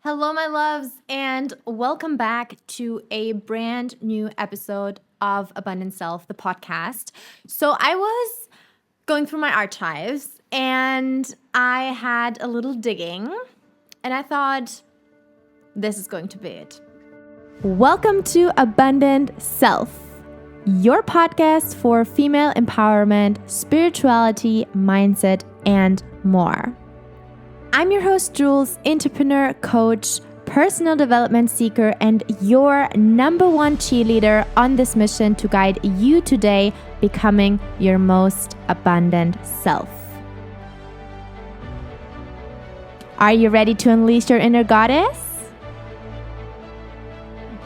Hello, my loves, and welcome back to a brand new episode of Abundant Self, the podcast. So, I was going through my archives and I had a little digging, and I thought, this is going to be it. Welcome to Abundant Self, your podcast for female empowerment, spirituality, mindset, and more. I'm your host, Jules, entrepreneur, coach, personal development seeker, and your number one cheerleader on this mission to guide you today becoming your most abundant self. Are you ready to unleash your inner goddess?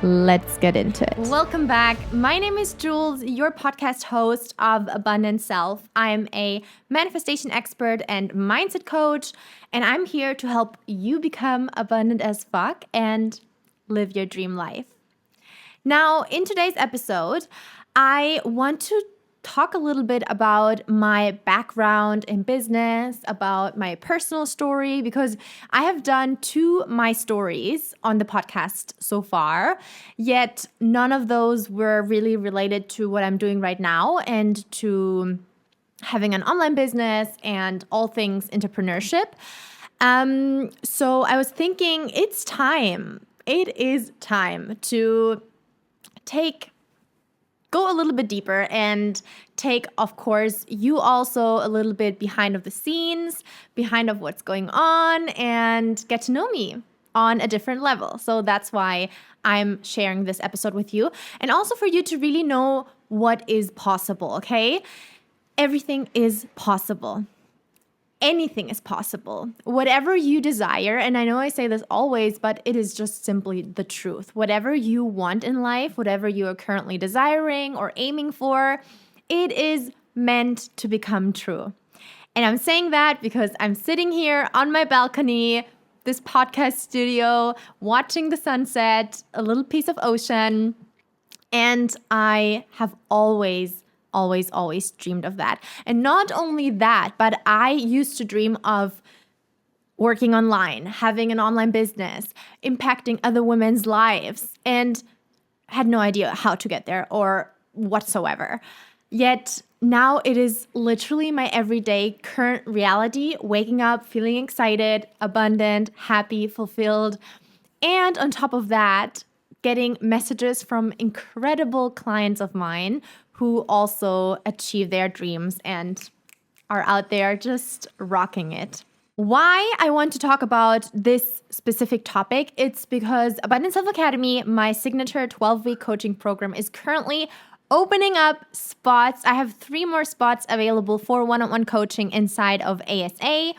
Let's get into it. Welcome back. My name is Jules, your podcast host of Abundant Self. I'm a manifestation expert and mindset coach, and I'm here to help you become abundant as fuck and live your dream life. Now, in today's episode, I want to talk a little bit about my background in business, about my personal story, because I have done 2 my stories on the podcast so far, yet none of those were really related to what I'm doing right now and to having an online business and all things entrepreneurship. So I was thinking it's time. It is time to go a little bit deeper and take, of course, you also a little bit behind of the scenes, behind of what's going on, and get to know me on a different level. So that's why I'm sharing this episode with you. And also for you to really know what is possible, okay? Everything is possible. Anything is possible. Whatever you desire, and I know I say this always, but it is just simply the truth. Whatever you want in life, whatever you are currently desiring or aiming for, it is meant to become true. And I'm saying that because I'm sitting here on my balcony, this podcast studio, watching the sunset, a little piece of ocean, and I have always dreamed of that. And not only that, but I used to dream of working online, having an online business, impacting other women's lives, and had no idea how to get there or whatsoever. Yet now it is literally my everyday current reality, waking up, feeling excited, abundant, happy, fulfilled. And on top of that, getting messages from incredible clients of mine who also achieve their dreams and are out there just rocking it. Why I want to talk about this specific topic, it's because Abundant Self Academy, my signature 12-week coaching program, is currently opening up spots. I have 3 more spots available for one-on-one coaching inside of ASA.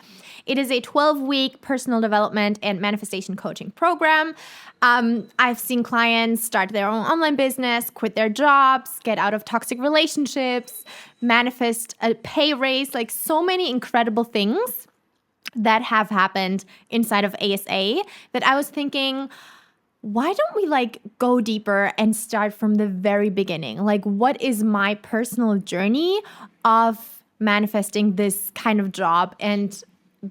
It is a 12-week personal development and manifestation coaching program. I've seen clients start their own online business, quit their jobs, get out of toxic relationships, manifest a pay raise, like so many incredible things that have happened inside of ASA that I was thinking, why don't we go deeper and start from the very beginning? Like, what is my personal journey of manifesting this kind of job and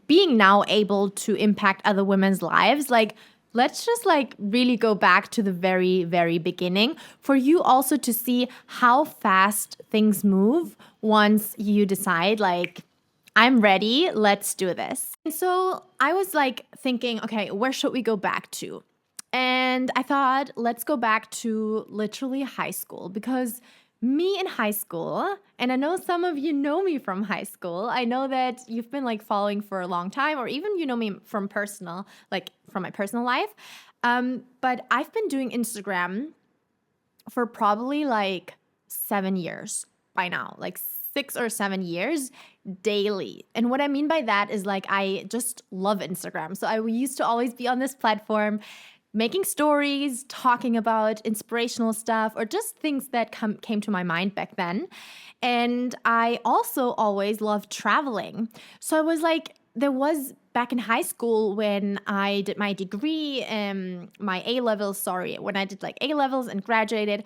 being now able to impact other women's lives? Let's just really go back to the very, very beginning for you also to see how fast things move once you decide I'm ready, let's do this. And so I was thinking, okay, where should we go back to? And I thought, let's go back to literally high school, because me in high school, and I know some of you know me from high school. I know that you've been following for a long time, or even you know me from from my personal life. But I've been doing Instagram for probably 7 years by now, 6 or 7 years daily. And what I mean by that is I just love Instagram. So I used to always be on this platform making stories, talking about inspirational stuff, or just things that came to my mind back then. And I also always loved traveling. So I was there was back in high school when I did my degree, my A-levels, when I did A-levels and graduated,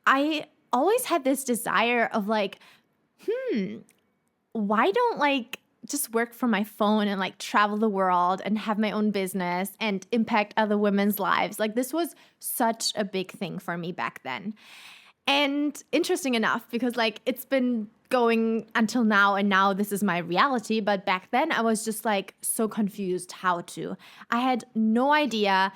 I always had this desire of why don't just work from my phone and like travel the world and have my own business and impact other women's lives. Like this was such a big thing for me back then. And interesting enough, because like it's been going until now and now this is my reality. But back then I was just like so confused how to. I had no idea.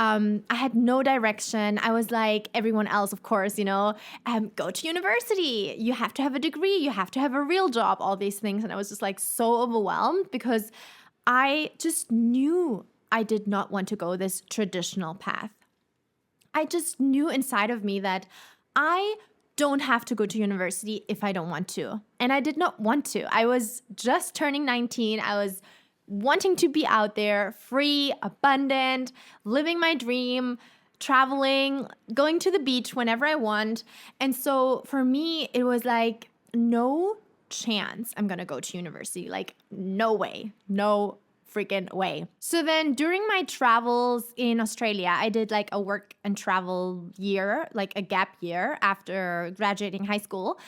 I had no direction. I was like everyone else, of course, go to university. You have to have a degree. You have to have a real job, all these things. And I was just like so overwhelmed because I just knew I did not want to go this traditional path. I just knew inside of me that I don't have to go to university if I don't want to. And I did not want to. I was just turning 19. I was wanting to be out there, free, abundant, living my dream, traveling, going to the beach whenever I want. And so for me, it was like, no chance I'm going to go to university. Like, no way. No freaking way. So then during my travels in Australia, I did like a work and travel year, like a gap year after graduating high school.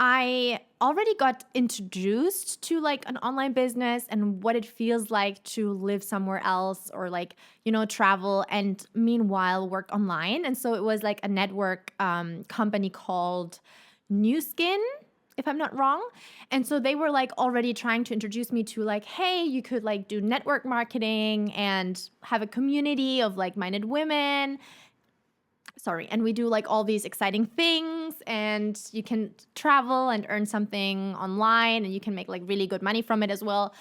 I already got introduced to like an online business and what it feels like to live somewhere else or like, travel and meanwhile work online. And so it was like a network company called New Skin, if I'm not wrong. And so they were like already trying to introduce me to like, hey, you could like do network marketing and have a community of like-minded women. And we do like all these exciting things and you can travel and earn something online and you can make like really good money from it as well.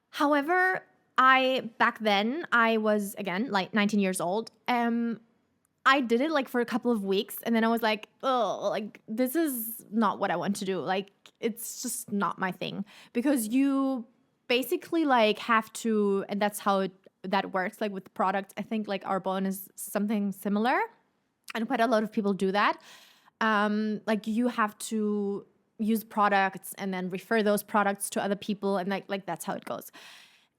However, back then I was again like 19 years old. I did it like for a couple of weeks and then I was like, oh, like this is not what I want to do. Like it's just not my thing because you basically like have to, and that's how that works like with the product. I think like Arbonne is something similar. And quite a lot of people do that. Like you have to use products and then refer those products to other people. And like that's how it goes.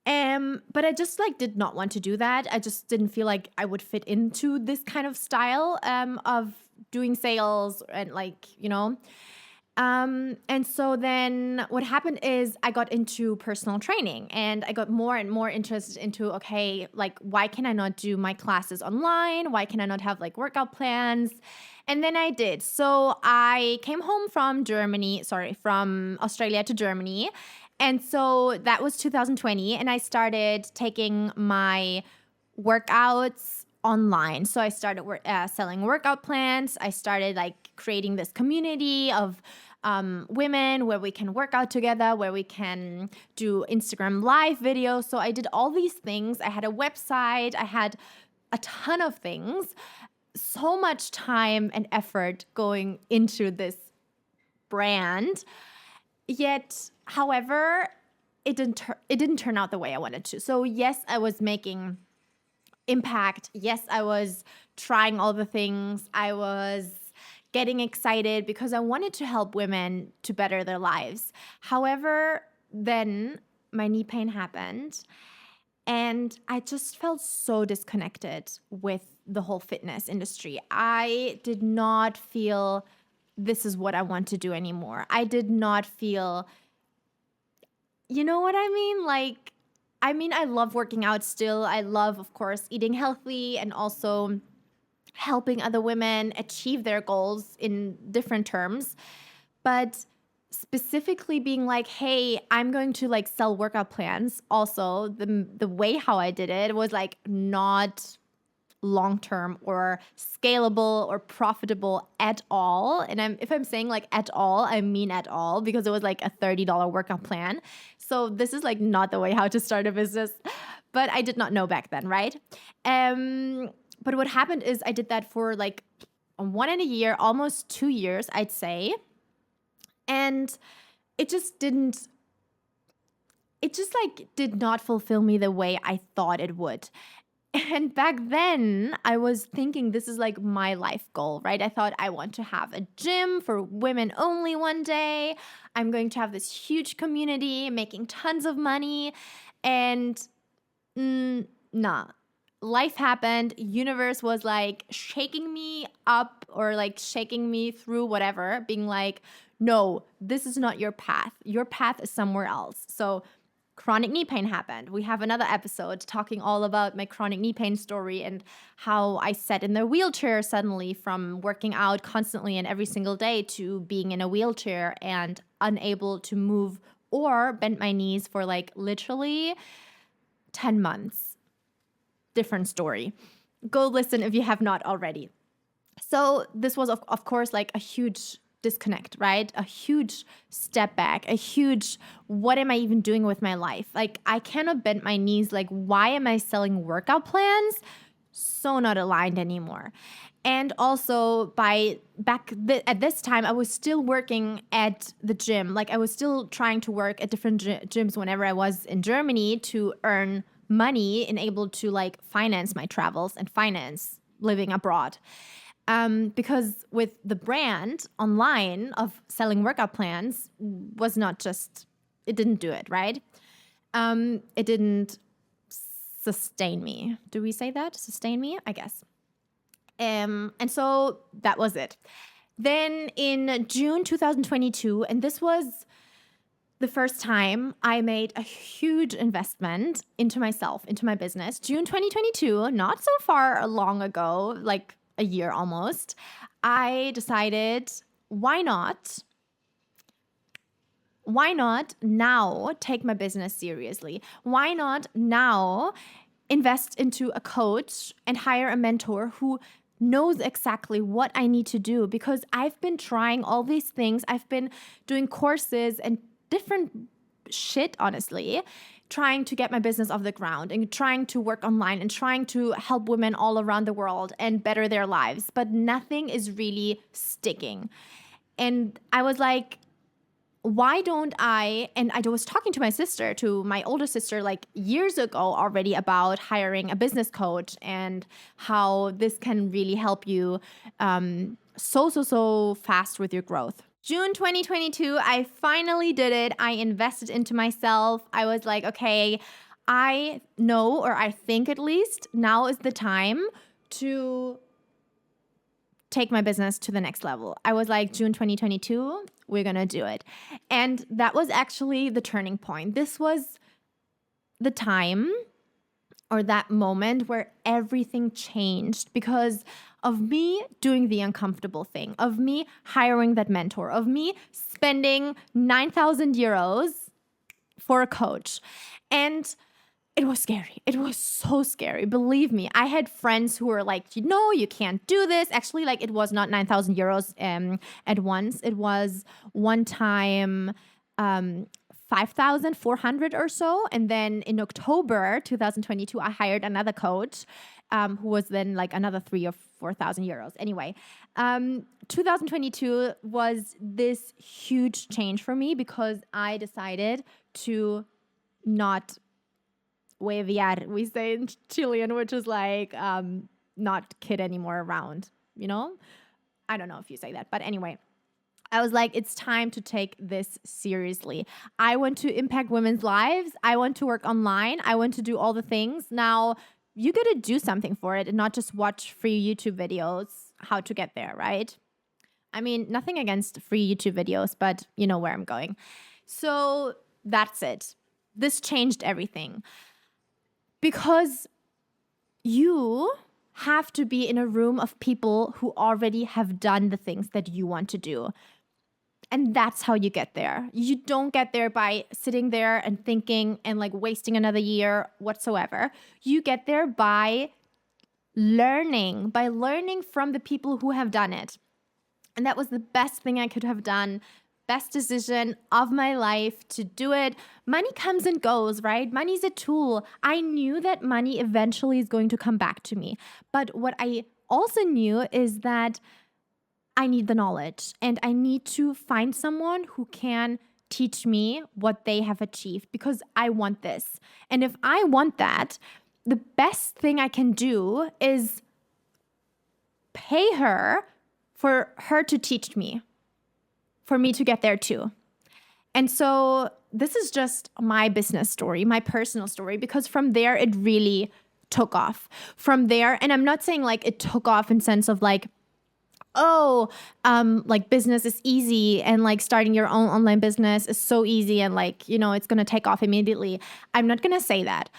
But I just like did not want to do that. I just didn't feel like I would fit into this kind of style of doing sales and like, and so then what happened is I got into personal training and I got more and more interested into, okay, like why can I not do my classes online? Why can I not have like workout plans? And then I did. So I came home from Australia to Germany. And so that was 2020 and I started taking my workouts online. So I started selling workout plans. I started like creating this community of women where we can work out together, where we can do Instagram live videos. So I did all these things. I had a website. I had a ton of things. So much time and effort going into this brand. Yet, however, it didn't turn out the way I wanted to. So yes, I was making impact. Yes, I was trying all the things. I was getting excited because I wanted to help women to better their lives. However, then my knee pain happened and I just felt so disconnected with the whole fitness industry. I did not feel this is what I want to do anymore. I did not feel, you know what I mean? I love working out still. I love, of course, eating healthy and also helping other women achieve their goals in different terms. But specifically being like, hey, I'm going to like sell workout plans. Also, the way how I did it was like not long-term or scalable or profitable at all. And if I'm saying like at all, I mean at all, because it was like a $30 workout plan. So this is like not the way how to start a business, but I did not know back then, right? But what happened is I did that for like 1.5 years, almost 2 years, I'd say. And it just did not fulfill me the way I thought it would. And back then I was thinking this is like my life goal, right? I thought I want to have a gym for women only one day. I'm going to have this huge community making tons of money. And nah, life happened. Universe was like shaking me up or like shaking me through whatever, being like, no, this is not your path. Your path is somewhere else. So chronic knee pain happened. We have another episode talking all about my chronic knee pain story and how I sat in the wheelchair suddenly from working out constantly and every single day to being in a wheelchair and unable to move or bend my knees for like literally 10 months. Different story. Go listen if you have not already. So this was, of course, like a huge disconnect, right? A huge step back, a huge, what am I even doing with my life? Like, I cannot bend my knees. Like, why am I selling workout plans? So not aligned anymore. And also at this time, I was still working at the gym. Like, I was still trying to work at different gyms whenever I was in Germany to earn money and able to like finance my travels and finance living abroad. Because with the brand online of selling workout plans was not just, it didn't do it, right? It didn't sustain me. Do we say that? Sustain me? I guess. And so that was it. Then in June 2022, and this was the first time I made a huge investment into myself, into my business. June 2022, not so far long ago, like a year almost, I decided, why not now take my business seriously? Why not now invest into a coach and hire a mentor who knows exactly what I need to do? Because I've been trying all these things. I've been doing courses and different shit, honestly, trying to get my business off the ground and trying to work online and trying to help women all around the world and better their lives. But nothing is really sticking. And I was like, why don't I? And I was talking to my older sister, like years ago already, about hiring a business coach and how this can really help you so fast with your growth. June 2022, I finally did it. I invested into myself. I was like, okay, I know, or I think at least, now is the time to take my business to the next level. I was like, June 2022, we're going to do it. And that was actually the turning point. This was the time or that moment where everything changed because of me doing the uncomfortable thing, of me hiring that mentor, of me spending 9,000 euros for a coach. And it was scary. It was so scary. Believe me, I had friends who were like, you can't do this. Actually, like it was not 9,000 euros at once. It was one time 5,400 or so. And then in October 2022, I hired another coach who was then like another 3,000 or 4,000 euros. Anyway, 2022 was this huge change for me because I decided to not huevear, we say in Chilean, which is like not kid anymore around, I don't know if you say that, but anyway. I was like, it's time to take this seriously. I want to impact women's lives. I want to work online. I want to do all the things. Now, you got to do something for it and not just watch free YouTube videos, how to get there, right? I mean, nothing against free YouTube videos, but you know where I'm going. So that's it. This changed everything. Because you have to be in a room of people who already have done the things that you want to do. And that's how you get there. You don't get there by sitting there and thinking and like wasting another year whatsoever. You get there by learning from the people who have done it. And that was the best thing I could have done. Best decision of my life to do it. Money comes and goes, right? Money's a tool. I knew that money eventually is going to come back to me. But what I also knew is that I need the knowledge and I need to find someone who can teach me what they have achieved because I want this. And if I want that, the best thing I can do is pay her for her to teach me, for me to get there too. And so this is just my business story, my personal story, because from there it really took off. From there, and I'm not saying like it took off in sense of like, oh, like business is easy and like starting your own online business is so easy and like, it's going to take off immediately. I'm not going to say that.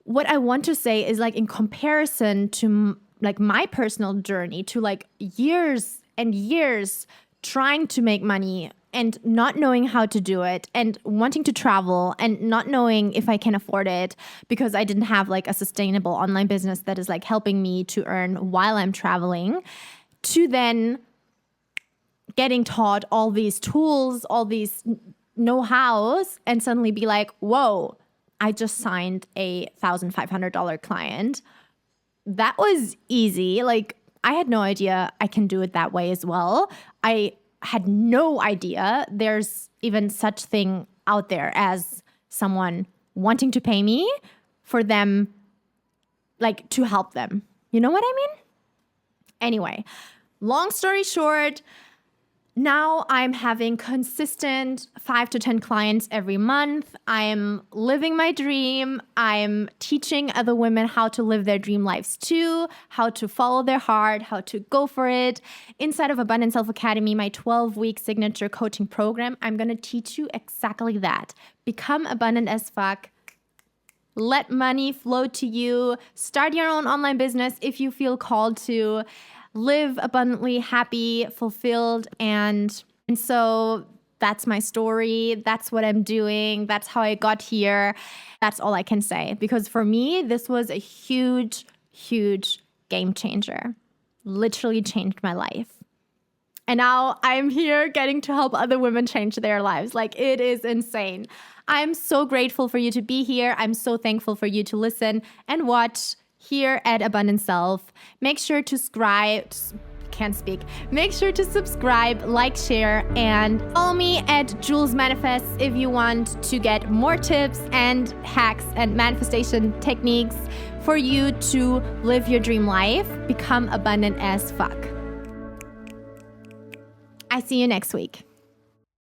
What I want to say is like in comparison to like my personal journey to like years and years trying to make money and not knowing how to do it and wanting to travel and not knowing if I can afford it because I didn't have like a sustainable online business that is like helping me to earn while I'm traveling, to then getting taught all these tools, all these know-hows, and suddenly be like, whoa, I just signed a $1,500 client. That was easy. Like, I had no idea I can do it that way as well. I had no idea there's even such thing out there as someone wanting to pay me for them, like to help them. You know what I mean? Anyway, long story short, now I'm having consistent 5 to 10 clients every month. I'm living my dream. I'm teaching other women how to live their dream lives too, how to follow their heart, how to go for it. Inside of Abundant Self Academy, my 12-week signature coaching program, I'm going to teach you exactly that. Become abundant as fuck. Let money flow to you. Start your own online business if you feel called to. Live abundantly, happy, fulfilled, and so that's my story. That's what I'm doing. That's how I got here. That's all I can say. Because for me, this was a huge, huge game changer. Literally changed my life. And now I'm here getting to help other women change their lives. Like, it is insane. I'm so grateful for you to be here. I'm so thankful for you to listen and watch here at Abundant Self. Make sure to Make sure to subscribe, like, share, and follow me at Jules Manifests if you want to get more tips and hacks and manifestation techniques for you to live your dream life. Become abundant as fuck. I see you next week.